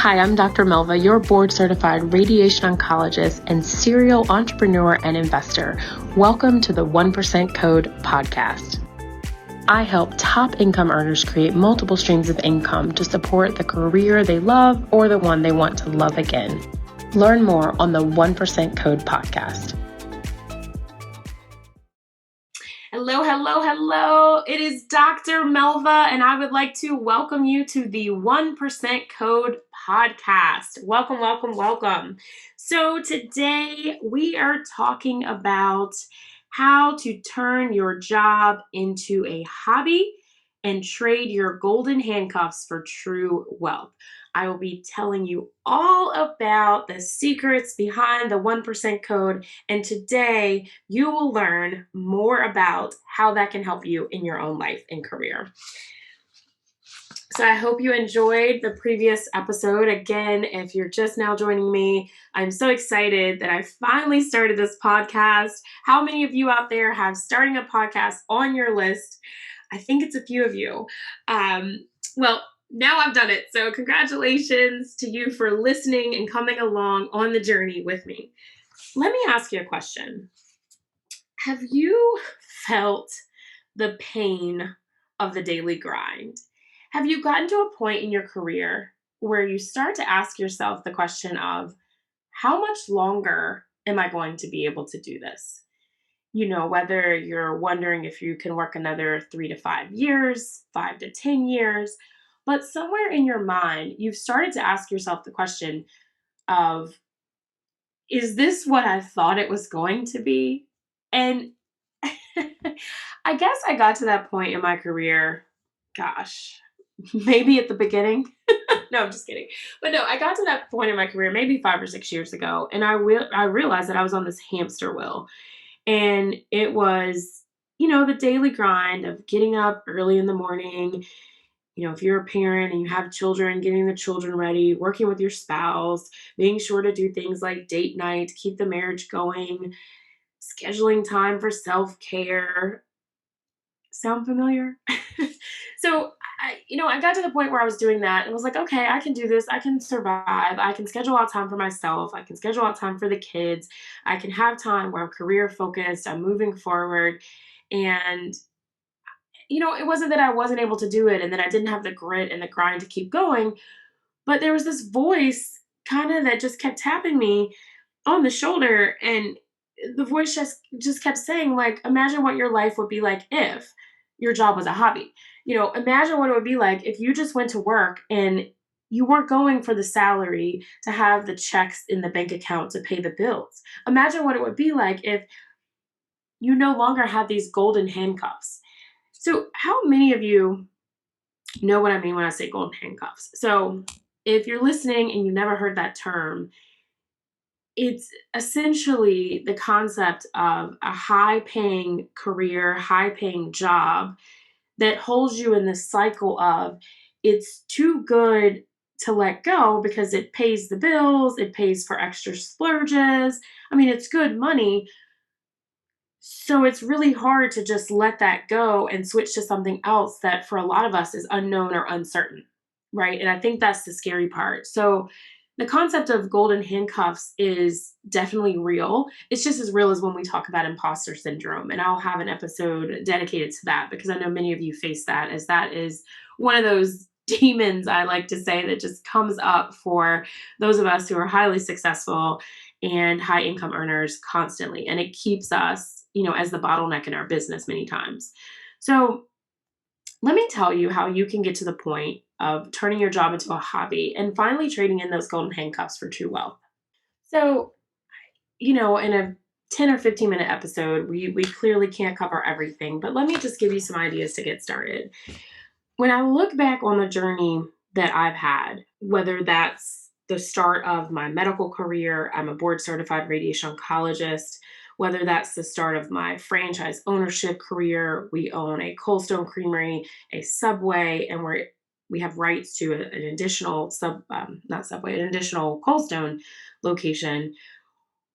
Hi, I'm Dr. Melva, your board-certified radiation oncologist and serial entrepreneur and investor. Welcome to the 1% Code podcast. I help top income earners create multiple streams of income to support the career they love or the one they want to love again. Learn more on the 1% Code podcast. Hello. It is Dr. Melva, and I would like to welcome you to the 1% Code podcast. Welcome. So today we are talking about how to turn your job into a hobby and trade your golden handcuffs for true wealth. I will be telling you all about the secrets behind the 1% Code, and today you will learn more about how that can help you in your own life and career. So I hope you enjoyed the previous episode. Again, if you're just now joining me, I'm so excited that I finally started this podcast. How many of you out there have starting a podcast on your list? I think it's a few of you. Well, now I've done it. So congratulations to you for listening and coming along on the journey with me. Let me ask you a question. Have you felt the pain of the daily grind? Have you gotten to a point in your career where you start to ask yourself the question of, how much longer am I going to be able to do this? You know, whether you're wondering if you can work another 3 to 5 years, 5 to 10 years, but somewhere in your mind, you've started to ask yourself the question of, is this what I thought it was going to be? And I guess I got to that point in my career, maybe at the beginning. No, I'm just kidding. But no, I got to that point in my career maybe 5 or 6 years ago, and I realized that I was on this hamster wheel. And it was, the daily grind of getting up early in the morning. If you're a parent and you have children, getting the children ready, working with your spouse, being sure to do things like date night to keep the marriage going, scheduling time for self-care. Sound familiar? So, I got to the point where I was doing that and was like, okay, I can do this. I can survive. I can schedule out time for myself. I can schedule out time for the kids. I can have time where I'm career focused. I'm moving forward. And, it wasn't that I wasn't able to do it and that I didn't have the grit and the grind to keep going. But there was this voice kind of that just kept tapping me on the shoulder. And the voice just kept saying, like, imagine what your life would be like if your job was a hobby. Imagine what it would be like if you just went to work and you weren't going for the salary to have the checks in the bank account to pay the bills. Imagine what it would be like if you no longer had these golden handcuffs. So how many of you know what I mean when I say golden handcuffs? So if you're listening and you've never heard that term, it's essentially the concept of a high-paying career, high-paying job that holds you in this cycle of, it's too good to let go because it pays the bills, it pays for extra splurges. I mean, it's good money. So it's really hard to just let that go and switch to something else that for a lot of us is unknown or uncertain, right? And I think that's the scary part. So the concept of golden handcuffs is definitely real. It's just as real as when we talk about imposter syndrome. And I'll have an episode dedicated to that because I know many of you face that, as that is one of those demons, I like to say, that just comes up for those of us who are highly successful and high income earners constantly. And it keeps us, as the bottleneck in our business many times. So let me tell you how you can get to the point of turning your job into a hobby and finally trading in those golden handcuffs for true wealth. So, in a 10 or 15 minute episode, we clearly can't cover everything, but let me just give you some ideas to get started. When I look back on the journey that I've had, whether that's the start of my medical career, I'm a board certified radiation oncologist, whether that's the start of my franchise ownership career, we own a Cold Stone Creamery, a Subway, and we have rights to an additional an additional Cold Stone location.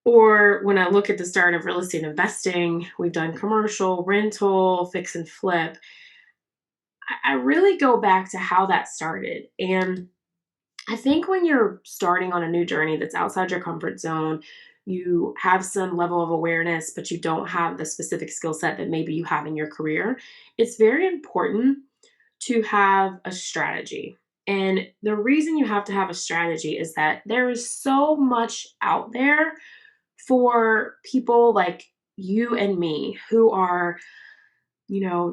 Or when I look at the start of real estate investing, we've done commercial, rental, fix and flip. I really go back to how that started. And I think when you're starting on a new journey that's outside your comfort zone, you have some level of awareness, but you don't have the specific skill set that maybe you have in your career. It's very important to have a strategy. And the reason you have to have a strategy is that there is so much out there for people like you and me who are,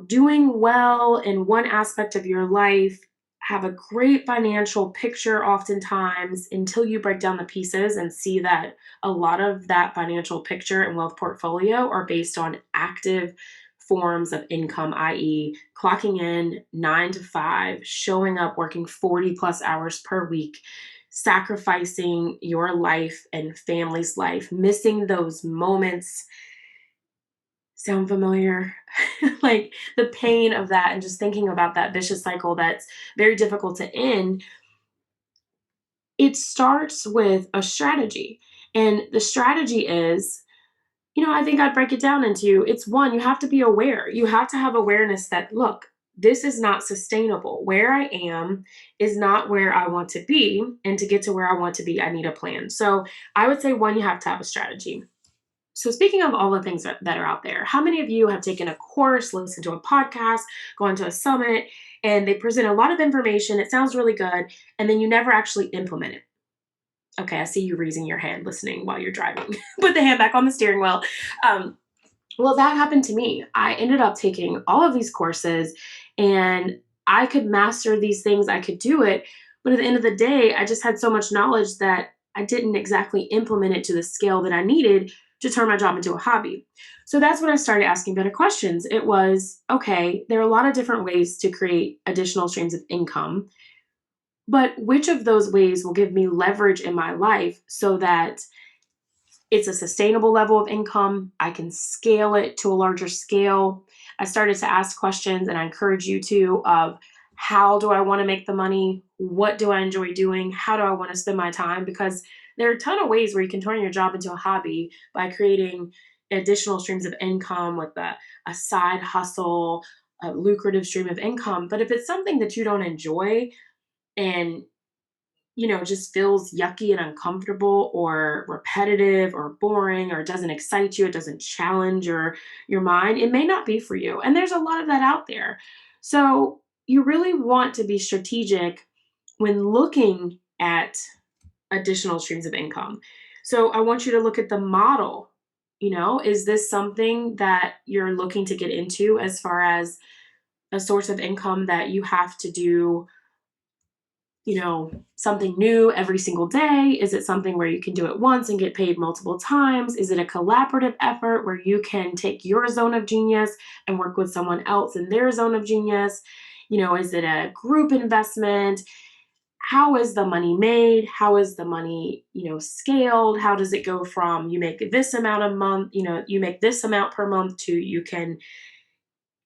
doing well in one aspect of your life, have a great financial picture oftentimes until you break down the pieces and see that a lot of that financial picture and wealth portfolio are based on active forms of income, i.e., clocking in 9 to 5, showing up, working 40 plus hours per week, sacrificing your life and family's life, missing those moments. Sound familiar? Like the pain of that and just thinking about that vicious cycle that's very difficult to end. It starts with a strategy. And the strategy is, I think I'd break it down into it's one, you have to be aware. You have to have awareness that, look, this is not sustainable. Where I am is not where I want to be. And to get to where I want to be, I need a plan. So I would say, one, you have to have a strategy. So, speaking of all the things that are out there, how many of you have taken a course, listened to a podcast, gone to a summit, and they present a lot of information? It sounds really good, and then you never actually implement it. Okay, I see you raising your hand listening while you're driving. Put the hand back on the steering wheel. Um, well, that happened to me. I ended up taking all of these courses, and I could master these things, I could do it. But at the end of the day, I just had so much knowledge that I didn't exactly implement it to the scale that I needed to turn my job into a hobby. So that's when I started asking better questions. It was, okay, there are a lot of different ways to create additional streams of income, but which of those ways will give me leverage in my life so that it's a sustainable level of income? I can scale it to a larger scale. I started to ask questions, and I encourage you to, of how do I want to make the money? What do I enjoy doing? How do I want to spend my time? Because there are a ton of ways where you can turn your job into a hobby by creating additional streams of income with a side hustle, a lucrative stream of income. But if it's something that you don't enjoy and just feels yucky and uncomfortable or repetitive or boring or doesn't excite you, it doesn't challenge your mind, it may not be for you. And there's a lot of that out there. So you really want to be strategic when looking at additional streams of income. So I want you to look at the model. Is this something that you're looking to get into as far as a source of income that you have to do something new every single day? Is it something where you can do it once and get paid multiple times? Is it a collaborative effort where you can take your zone of genius and work with someone else in their zone of genius? Is it a group investment? How is the money made? How is the money, scaled? How does it go from you make this amount a month, you make this amount per month to you can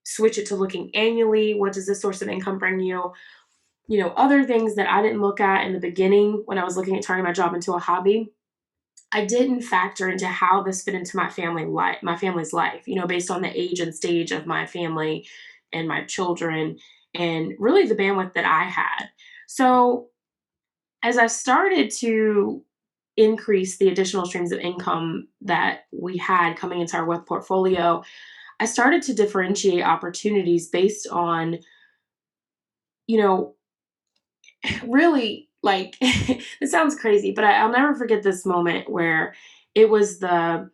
switch it to looking annually? What does this source of income bring you? Other things that I didn't look at in the beginning when I was looking at turning my job into a hobby, I didn't factor into how this fit into my family's life, based on the age and stage of my family and my children and really the bandwidth that I had. So as I started to increase the additional streams of income that we had coming into our wealth portfolio, I started to differentiate opportunities based on, you know, really, like, it sounds crazy, but I'll never forget this moment where it was the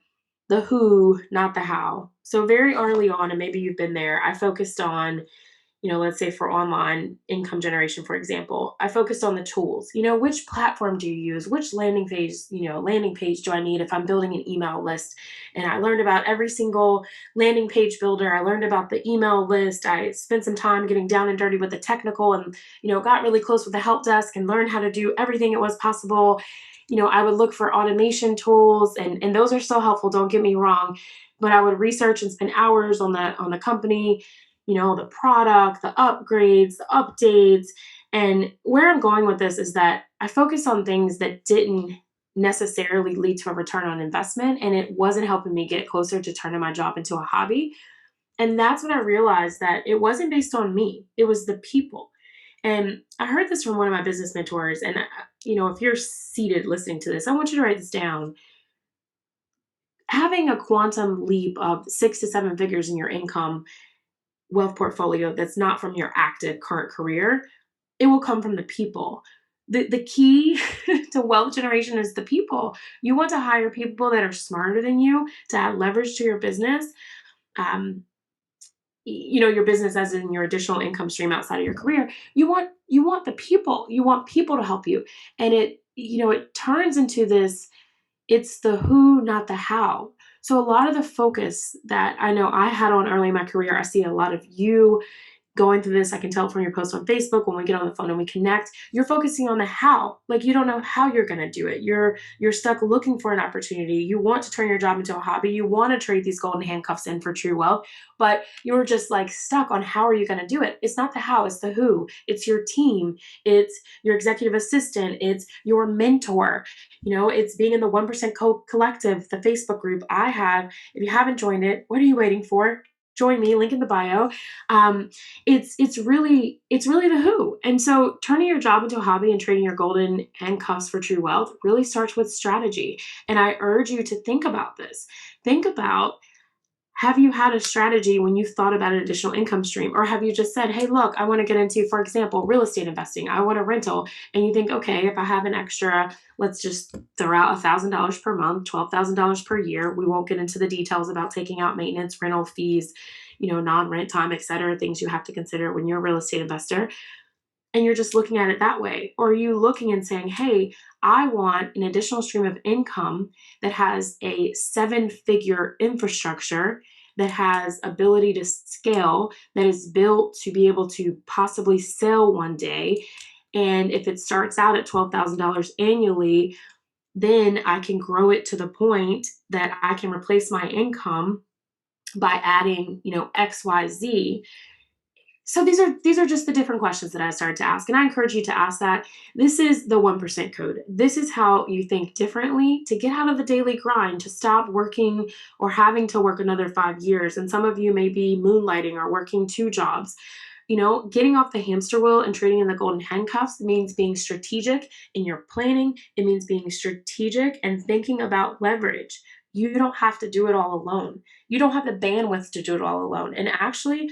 who, not the how. So very early on, and maybe you've been there, I focused on, let's say for online income generation, for example, I focused on the tools. Which platform do you use? Which landing page do I need if I'm building an email list? And I learned about every single landing page builder. I learned about the email list. I spent some time getting down and dirty with the technical and, got really close with the help desk and learned how to do everything it was possible. I would look for automation tools, and those are so helpful, don't get me wrong, but I would research and spend hours on the company, the product, the upgrades, the updates. And where I'm going with this is that I focus on things that didn't necessarily lead to a return on investment, and it wasn't helping me get closer to turning my job into a hobby. And that's when I realized that it wasn't based on me, it was the people. And I heard this from one of my business mentors. And, if you're seated listening to this, I want you to write this down. Having a quantum leap of 6 to 7 figures in your income wealth portfolio that's not from your active current career, it will come from the people. The key to wealth generation is the people. You want to hire people that are smarter than you to add leverage to your business. Um, your business as in your additional income stream outside of your career. You want the people. You want people to help you. And it turns into this, it's the who, not the how. So a lot of the focus that I know I had on early in my career, I see a lot of you going through this. I can tell from your post on Facebook when we get on the phone and we connect. You're focusing on the how. Like you don't know how you're going to do it. You're stuck looking for an opportunity. You want to turn your job into a hobby. You want to trade these golden handcuffs in for true wealth, but you're just like stuck on how are you going to do it? It's not the how, it's the who. It's your team. It's your executive assistant. It's your mentor. It's being in the 1% collective, the Facebook group I have. If you haven't joined it, what are you waiting for? Join me, link in the bio. It's really the who. And so turning your job into a hobby and trading your golden handcuffs for true wealth really starts with strategy. And I urge you to think about this. Think about, have you had a strategy when you thought about an additional income stream? Or have you just said, hey, look, I want to get into, for example, real estate investing. I want a rental. And you think, okay, if I have an extra, let's just throw out $1,000 per month, $12,000 per year. We won't get into the details about taking out maintenance, rental fees, non-rent time, et cetera, things you have to consider when you're a real estate investor. And you're just looking at it that way. Or are you looking and saying, hey, I want an additional stream of income that has a 7-figure infrastructure, that has ability to scale, that is built to be able to possibly sell one day. And if it starts out at $12,000 annually, then I can grow it to the point that I can replace my income by adding, XYZ. So these are just the different questions that I started to ask. And I encourage you to ask that. This is the 1% code. This is how you think differently to get out of the daily grind, to stop working or having to work another 5 years. And some of you may be moonlighting or working 2 jobs. Getting off the hamster wheel and trading in the golden handcuffs means being strategic in your planning. It means being strategic and thinking about leverage. You don't have to do it all alone. You don't have the bandwidth to do it all alone. And actually,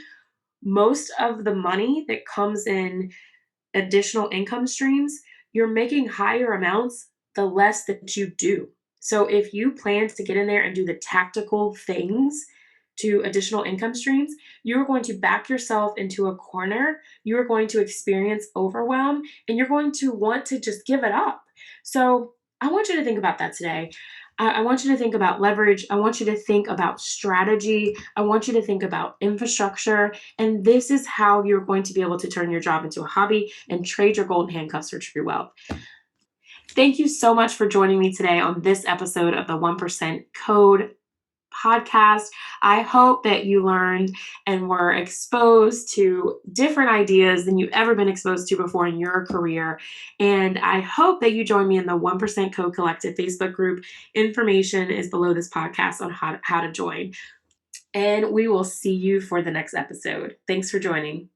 most of the money that comes in additional income streams, you're making higher amounts the less that you do. So if you plan to get in there and do the tactical things to additional income streams, you're going to back yourself into a corner. You're going to experience overwhelm and you're going to want to just give it up. So I want you to think about that today. I want you to think about leverage. I want you to think about strategy. I want you to think about infrastructure. And this is how you're going to be able to turn your job into a hobby and trade your golden handcuffs for true wealth. Thank you so much for joining me today on this episode of the 1% Code podcast. I hope that you learned and were exposed to different ideas than you've ever been exposed to before in your career. And I hope that you join me in the 1% Code Collective Facebook group. Information is below this podcast on how to join. And we will see you for the next episode. Thanks for joining.